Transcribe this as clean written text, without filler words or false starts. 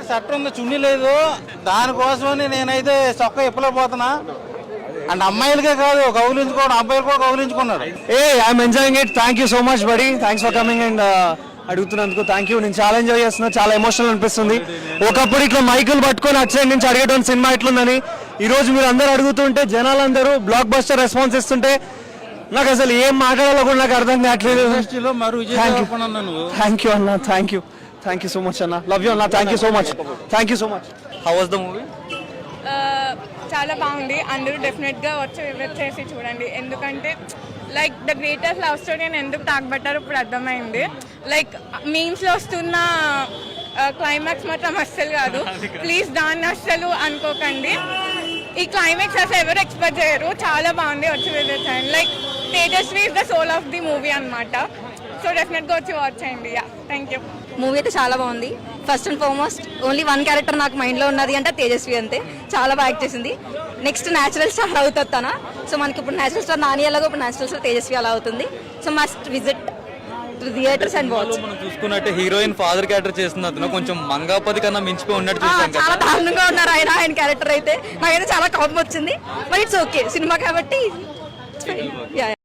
Shirt ఉంది, చున్నీ లేదు. దానికోసమని నేనైతే చొక్కా ఇప్పలేకపోతున్నా. అండ్ అమ్మాయిలకే కాదు, కౌలించుకోవడం, అబ్బాయిలు కూడా కౌలించుకున్నాడు. I'm enjoying it. Thank you so much buddy, thanks for coming and అడుగుతున్నందుకు థ్యాంక్ యూ. నేను చాలా ఎంజాయ్ చేస్తున్నా, చాలా ఎమోషనల్ అనిపిస్తుంది. ఒకప్పుడు ఇట్లా మైకులు పట్టుకొని అచ్చండి నుంచి అడిగేటోని సినిమా ఎట్లుందని. ఈ రోజు మీరు అందరూ అడుగుతుంటే, జనాలందరూ బ్లాక్ బస్టర్ రెస్పాన్స్ ఇస్తుంటే నాకు అసలు ఏం మాట్లాడాలో కూడా నాకు అర్థం కావట్లేదు. థ్యాంక్ యూ అన్న, థ్యాంక్ యూ సో మచ్ అన్న. లవ్ యూ అన్న, thank you so much. How was the movie? చాలా బాగుంది. అందరూ డెఫినెట్గా వచ్చి విజిట్ చేసి చూడండి. ఎందుకంటే like the greatest love story అని ఎందుకు తాగబట్టారో ఇప్పుడు అర్థమైంది. లైక్ మీమ్స్లో వస్తున్న క్లైమాక్స్ మాత్రం అస్సలు కాదు. ప్లీజ్ దాన్ని అస్సలు అనుకోకండి. ఈ క్లైమాక్స్ అసలు ఎవరు ఎక్స్పెక్ట్ చేయరు. చాలా బాగుంది, వచ్చి విజిట్ చేయండి. Like Tejaswi is the soul of the movie అనమాట. సో డెఫినెట్గా వచ్చి వాచ్ చేయండి. Thank you. మూవీ అయితే చాలా బాగుంది. First and foremost only one character నాకు మైండ్లో ఉన్నది అంటే తేజస్వి, అంతే. చాలా బాగా యాక్ట్ చేసింది. నెక్స్ట్ న్యాచురల్ స్టార్ అవుతుంది తన. సో మనకి ఇప్పుడు న్యాచురల్ స్టార్ నాని ఎలాగో ఇప్పుడు న్యాచురల్ స్టార్ తేజస్వి అలా అవుతుంది. So must visit to theatres and watch. మనం చూసుకున్నట్టే హీరోయిన్ ఫాదర్ క్యారెక్టర్ చేస్తుంది అతను. కొంచెం మంగాపతి కన్నా మించిపోయి ఉన్నట్టు చూసాం. చాలా దారుణంగా ఉన్నారు ఆయన క్యారెక్టర్ అయితే. నాకైతే చాలా కోపం వచ్చింది. బట్ ఇట్స్ ఓకే, సినిమా కాబట్టి.